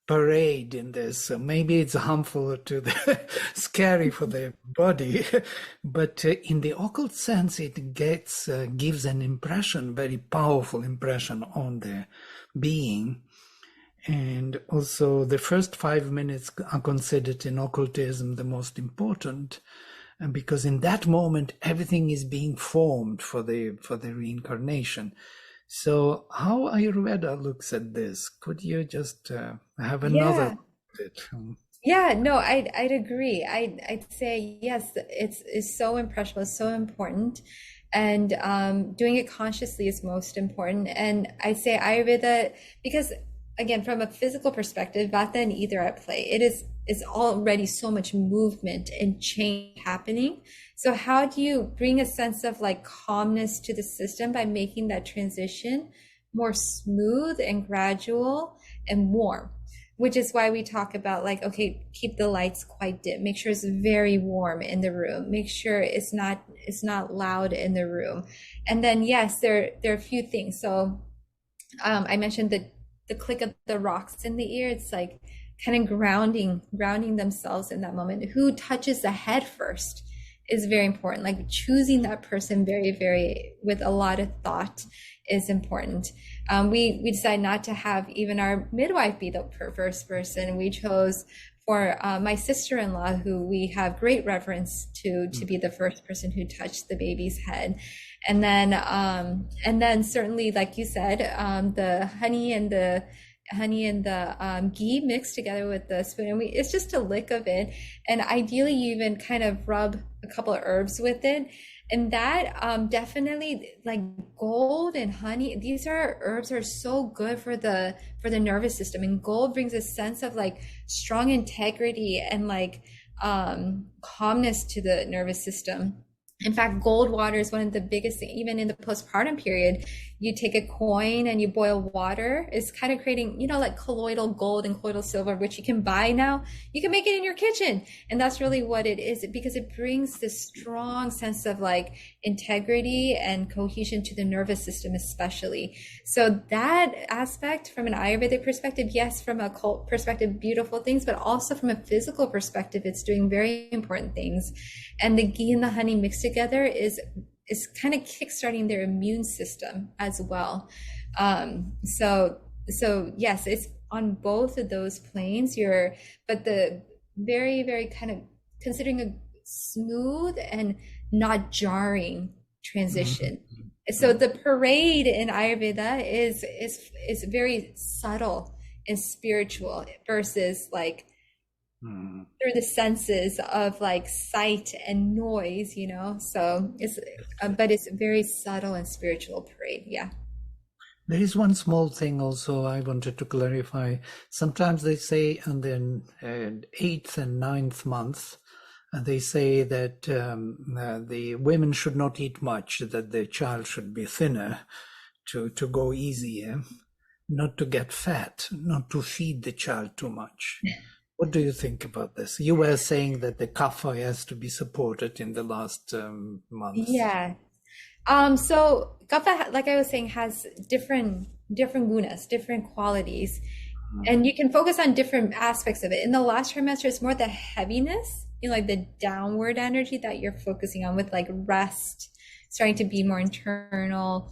parade in this. So maybe it's harmful to the scary for the body, but in the occult sense, it gives an impression, very powerful impression on the being. And also the first 5 minutes are considered in occultism the most important, and because in that moment everything is being formed for the reincarnation. So how Ayurveda looks at this? Could you just have another? Yeah, no, I'd agree. I'd say yes. It's so impressionable, it's so important, and doing it consciously is most important. And I say Ayurveda because, again, from a physical perspective, Vata and Ether at play. It's already so much movement and change happening. So how do you bring a sense of like calmness to the system by making that transition more smooth and gradual and warm? Which is why we talk about like, okay, keep the lights quite dim, make sure it's very warm in the room, make sure it's not loud in the room. And then yes, there are a few things. So I mentioned the click of the rocks in the ear. It's like kind of grounding themselves in that moment. Who touches the head first? is very important. Like choosing that person very, very with a lot of thought is important. We decided not to have even our midwife be the first person. We chose for my sister-in-law, who we have great reverence to be the first person who touched the baby's head. And then certainly, like you said, the honey and the ghee mixed together with the spoon, and it's just a lick of it. And ideally, you even kind of rub a couple of herbs with it. And that definitely, like gold and honey, these are herbs are so good for the nervous system. And gold brings a sense of like strong integrity and like calmness to the nervous system. In fact, gold water is one of the biggest things, even in the postpartum period. You take a coin and you boil water. It's kind of creating, like colloidal gold and colloidal silver, which you can buy now. You can make it in your kitchen. And that's really what it is, because it brings this strong sense of like integrity and cohesion to the nervous system, especially. So that aspect from an Ayurvedic perspective, yes, from a cult perspective, beautiful things, but also from a physical perspective, it's doing very important things. And the ghee and the honey mixed together is kind of kickstarting their immune system as well. So yes, it's on both of those planes. But the very, very kind of considering a smooth and not jarring transition. So the parade in Ayurveda is very subtle and spiritual versus like through the senses of like sight and noise, so but it's a very subtle and spiritual parade. Yeah. There is one small thing also I wanted to clarify. Sometimes they say in the 8th and 9th month, they say that the women should not eat much, that the child should be thinner to go easier, not to get fat, not to feed the child too much. What do you think about this? You were saying that the kapha has to be supported in the last months. Yeah. So kapha, like I was saying, has different gunas, different qualities, and you can focus on different aspects of it. In the last trimester, it's more the heaviness, like the downward energy that you're focusing on, with like rest, starting to be more internal,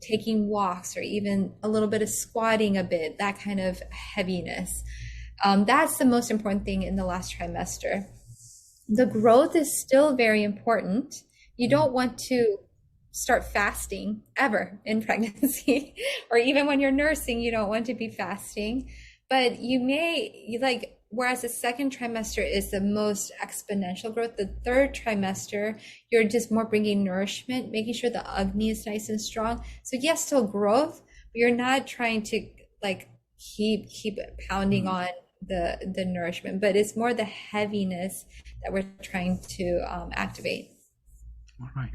taking walks, or even a little bit of squatting a bit, that kind of heaviness. That's the most important thing in the last trimester. The growth is still very important. You don't want to start fasting ever in pregnancy, or even when you're nursing, you don't want to be fasting. But whereas the second trimester is the most exponential growth, the third trimester, you're just more bringing nourishment, making sure the Agni is nice and strong. So yes, still growth, but you're not trying to like keep pounding on the nourishment, but it's more the heaviness that we're trying to activate. All right.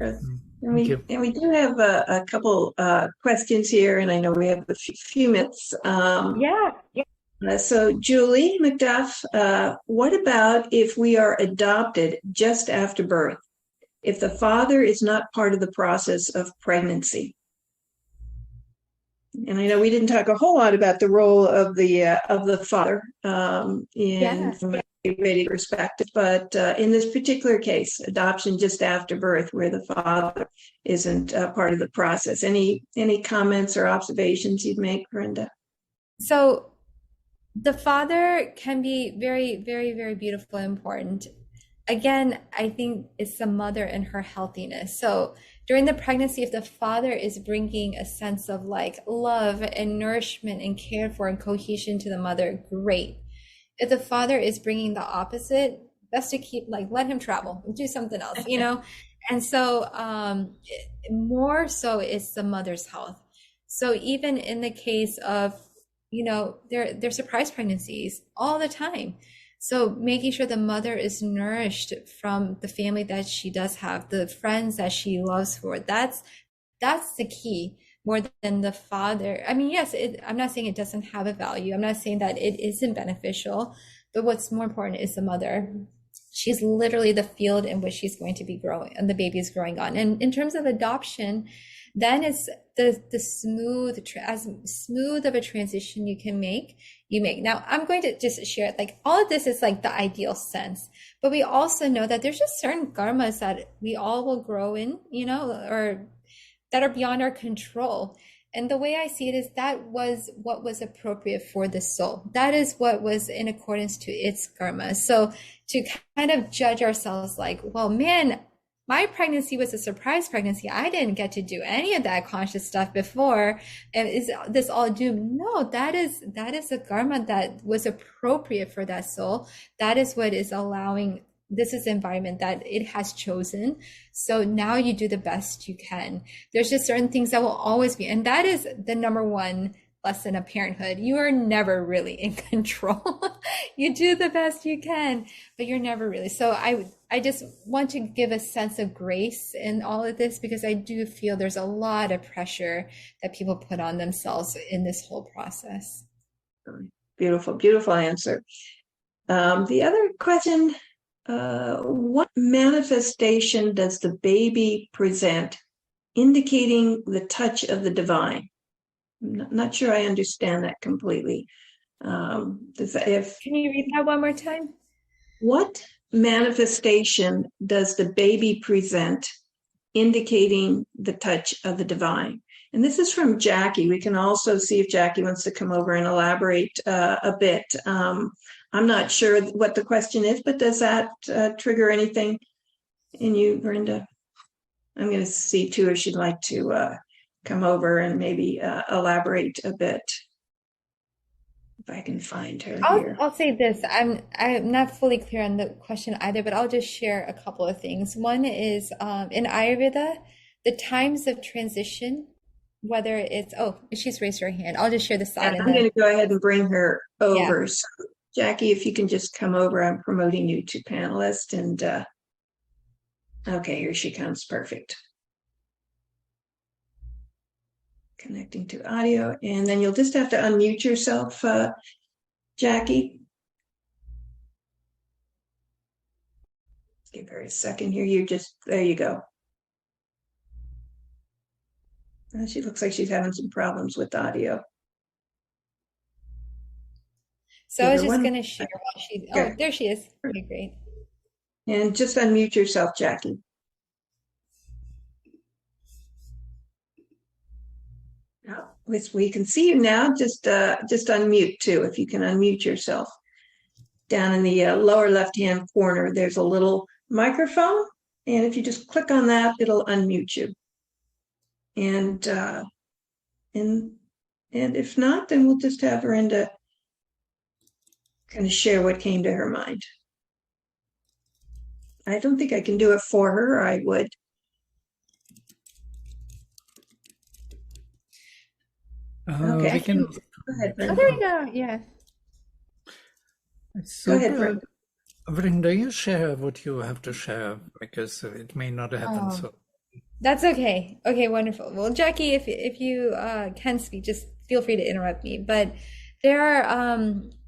And we do have a couple questions here, and I know we have a few minutes. So Julie McDuff, what about if we are adopted just after birth, if the father is not part of the process of pregnancy? And I know we didn't talk a whole lot about the role of the father from a Ayurvedic perspective, but in this particular case, adoption just after birth, where the father isn't part of the process. Any comments or observations you'd make, Brenda? So the father can be very, very, very beautiful and important. Again, I think it's the mother and her healthiness. So during the pregnancy, if the father is bringing a sense of like love and nourishment and care for and cohesion to the mother, great. If the father is bringing the opposite, best to let him travel, do something else, And so more so it's the mother's health. So even in the case of, they're surprise pregnancies all the time. So making sure the mother is nourished from the family that she does have, the friends that she loves for, that's the key, more than the father. I mean, yes, I'm not saying it doesn't have a value. I'm not saying that it isn't beneficial, but what's more important is the mother. She's literally the field in which she's going to be growing and the baby is growing on. And in terms of adoption, then it's the as smooth of a transition you can make you make. Now, I'm going to just share it. Like all of this is like the ideal sense, but we also know that there's just certain karmas that we all will grow in, or that are beyond our control. And the way I see it is that was what was appropriate for the soul. That is what was in accordance to its karma. So to kind of judge ourselves like, well, man, my pregnancy was a surprise pregnancy. I didn't get to do any of that conscious stuff before. And is this all doom? No, that is a karma that was appropriate for that soul. That is what is allowing, this is the environment that it has chosen. So now you do the best you can. There's just certain things that will always be, and that is the number one lesson of parenthood. You are never really in control. You do the best you can, but you're never really. So I just want to give a sense of grace in all of this, because I do feel there's a lot of pressure that people put on themselves in this whole process. Beautiful, beautiful answer. The other question, what manifestation does the baby present indicating the touch of the divine? I'm not sure I understand that completely. Can you read that one more time? What manifestation does the baby present indicating the touch of the divine? And this is from Jackie. We can also see if Jackie wants to come over and elaborate a bit. I'm not sure what the question is, but does that trigger anything in you, Brenda? I'm going to see too if she'd like to come over and maybe elaborate a bit. If I can find her here. I'll say this. I'm not fully clear on the question either, but I'll just share a couple of things. One is in Ayurveda, the times of transition, whether it's, she's raised her hand. I'll just share the slide. I'm going to go ahead and bring her over. Yeah. So, Jackie, if you can just come over, I'm promoting you to panelist. And okay, here she comes. Perfect. Connecting to audio, and then you'll just have to unmute yourself, Jackie. Give her a second here. There you go. She looks like she's having some problems with audio. So I was just going to share while she, okay. There she is. Okay, great. And just unmute yourself, Jackie. We can see you now. Just unmute too. If you can unmute yourself. Down in the lower left-hand corner, there's a little microphone, and if you just click on that, it'll unmute you. And if not, then we'll just have Brenda kind of share what came to her mind. I don't think I can do it for her. I would. Okay. We can... Go ahead, Brenda. Oh, there you go. Yeah. So, go ahead, Brenda. Brenda, you share what you have to share, because it may not happen. So that's okay. Okay, wonderful. Well, Jackie, if you can speak, just feel free to interrupt me. But there are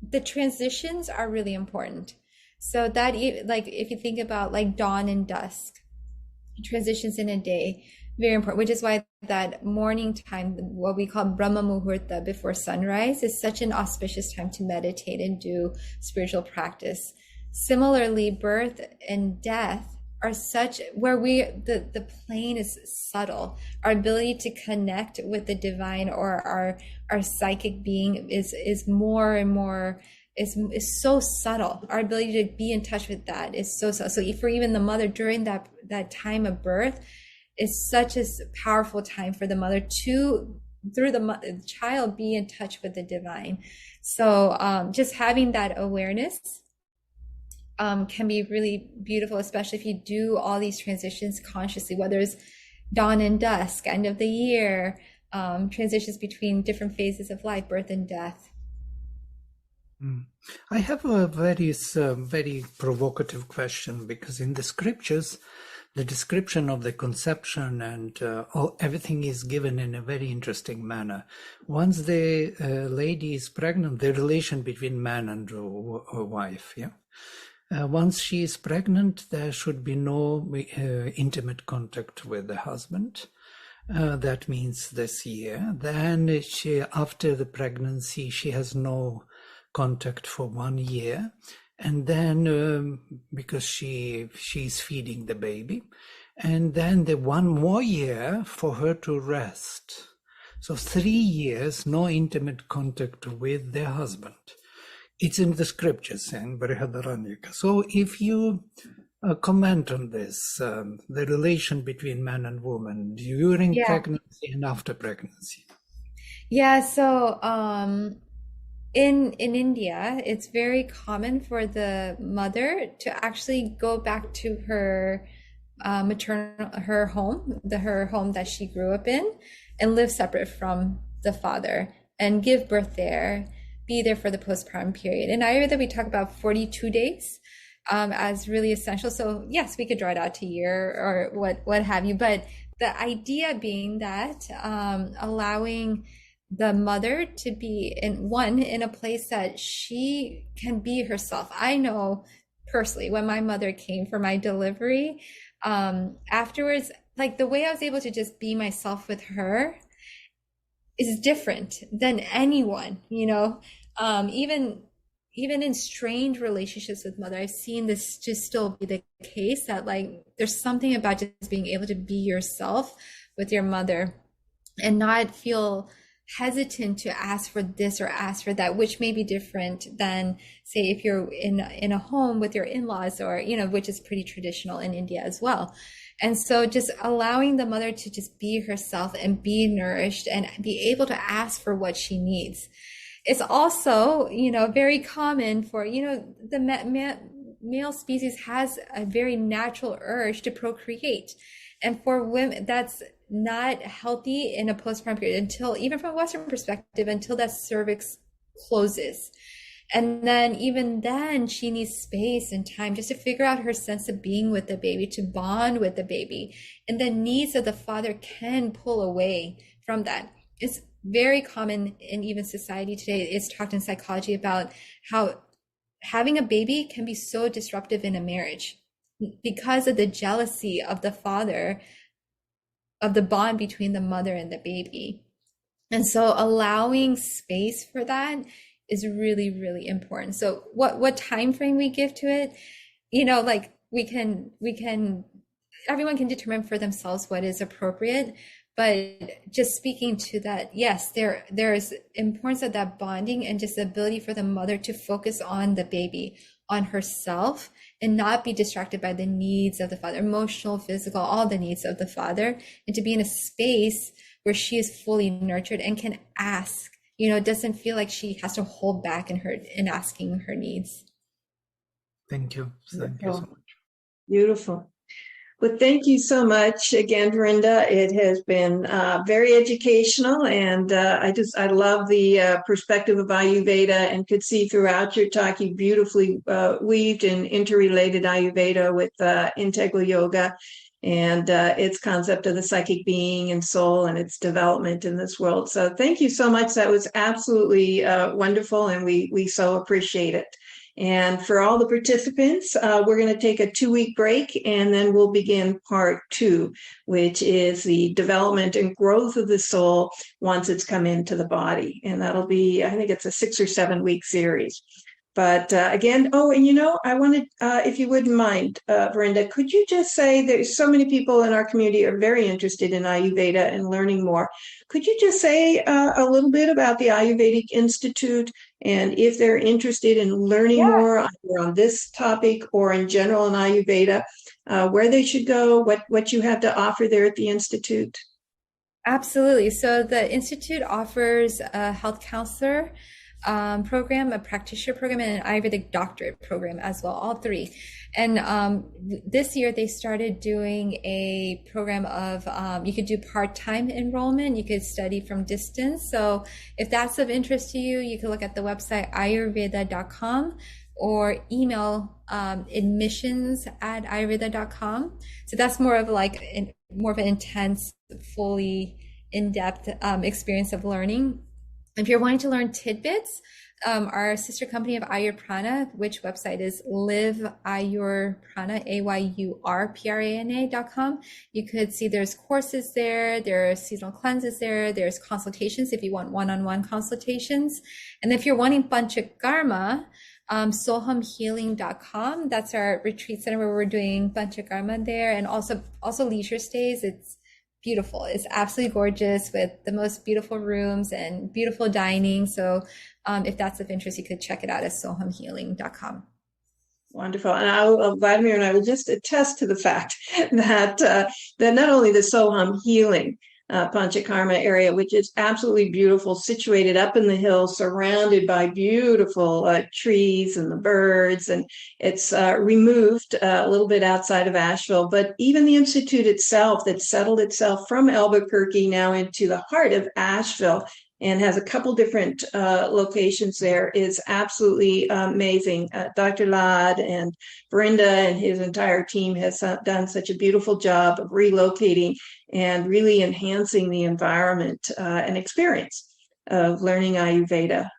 the transitions are really important. So that, like, if you think about like dawn and dusk, transitions in a day. Very important, which is why that morning time, what we call Brahma Muhurta before sunrise, is such an auspicious time to meditate and do spiritual practice. Similarly, birth and death are such where the plane is subtle. Our ability to connect with the divine or our psychic being is more and more is so subtle. Our ability to be in touch with that is so subtle. So for even the mother during that time of birth, is such a powerful time for the mother to, through the child, be in touch with the divine. So just having that awareness can be really beautiful, especially if you do all these transitions consciously, whether it's dawn and dusk, end of the year, transitions between different phases of life, birth and death. I have a very provocative question, because in the scriptures, the description of the conception and everything is given in a very interesting manner. Once the lady is pregnant, the relation between man and wife, once she is pregnant, there should be no intimate contact with the husband. That means this year. Then after the pregnancy, she has no contact for 1 year. And then because she's feeding the baby, and then the 1 more year for her to rest. So 3 years, no intimate contact with their husband. It's in the scriptures, and Brihadaranyaka. So if you comment on this, the relation between man and woman during pregnancy and after pregnancy. Yeah, so in India, it's very common for the mother to actually go back to her her home, her home that she grew up in, and live separate from the father and give birth there, be there for the postpartum period. In Ayurveda, we talk about 42 days as really essential. So yes, we could draw it out to a year or what have you, but the idea being that allowing the mother to be in a place that she can be herself. I know personally when my mother came for my delivery, afterwards, like the way I was able to just be myself with her is different than anyone, even in strained relationships with mother, I've seen this to still be the case, that like there's something about just being able to be yourself with your mother and not feel hesitant to ask for this or ask for that, which may be different than, say, if you're in a home with your in-laws, or which is pretty traditional in India as well. And so just allowing the mother to just be herself and be nourished and be able to ask for what she needs. It's also, very common for, the male species has a very natural urge to procreate. And for women, that's not healthy in a postpartum period until, even from a Western perspective, until that cervix closes. And then even then she needs space and time just to figure out her sense of being with the baby, to bond with the baby. And the needs of the father can pull away from that. It's very common in even society today. It's talked in psychology about how having a baby can be so disruptive in a marriage because of the jealousy of the father, of the bond between the mother and the baby. And so allowing space for that is really, really important. So what time frame we give to it, like we can everyone can determine for themselves what is appropriate. But just speaking to that, yes, there is importance of that bonding and just the ability for the mother to focus on the baby, on herself, and not be distracted by the needs of the father, emotional, physical, all the needs of the father, and to be in a space where she is fully nurtured and can ask, doesn't feel like she has to hold back in asking her needs. Thank you. Thank you so much. Beautiful. Well, thank you so much again, Verinda. It has been very educational, and I love the perspective of Ayurveda, and could see throughout your talk you beautifully weaved and interrelated Ayurveda with integral yoga and its concept of the psychic being and soul and its development in this world. So thank you so much. That was absolutely wonderful, and we so appreciate it. And for all the participants, we're going to take a 2-week break, and then we'll begin part 2, which is the development and growth of the soul once it's come into the body. And that'll be, I think it's a 6 or 7 week series. But again, and I wanted, if you wouldn't mind, Verinda, could you just say, there's so many people in our community are very interested in Ayurveda and learning more. Could you just say a little bit about the Ayurvedic Institute, and if they're interested in learning more either on this topic or in general in Ayurveda, where they should go, what you have to offer there at the Institute? Absolutely. So the Institute offers a health counselor program, a practitioner program, and an Ayurvedic doctorate program as well, all three. And this year they started doing a program of, you could do part-time enrollment, you could study from distance. So if that's of interest to you, you can look at the website ayurveda.com or email admissions@ayurveda.com. So that's more of more of an intense, fully in-depth experience of learning. If you're wanting to learn tidbits, our sister company of Ayurprana, which website is liveayurprana, AYURPRANA.com. You could see there's courses there, there are seasonal cleanses there, there's consultations if you want one-on-one consultations. And if you're wanting Panchakarma, sohamhealing.com. That's our retreat center where we're doing Panchakarma there, and also leisure stays. It's beautiful. It's absolutely gorgeous with the most beautiful rooms and beautiful dining. So if that's of interest, you could check it out at sohamhealing.com. Wonderful. And Vladimir and I will just attest to the fact that that not only the Soham Healing Panchakarma area, which is absolutely beautiful, situated up in the hills, surrounded by beautiful trees and the birds, and it's removed a little bit outside of Asheville. But even the Institute itself, that settled itself from Albuquerque now into the heart of Asheville, and has a couple different locations there, is absolutely amazing. Dr. Ladd and Verinda and his entire team has done such a beautiful job of relocating and really enhancing the environment and experience of learning Ayurveda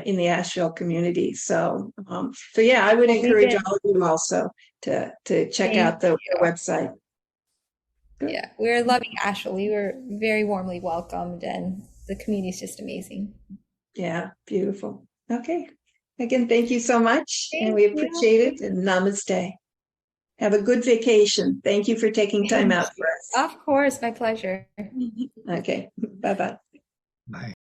in the Asheville community. So yeah, I would encourage all of you also to check out the website. Good. Yeah, we're loving Asheville. We were very warmly welcomed, and the community is just amazing. Yeah, beautiful. Okay. Again, thank you so much. And we appreciate it. And namaste. Have a good vacation. Thank you for taking time out for us. Of course, my pleasure. Okay. Bye-bye. Bye.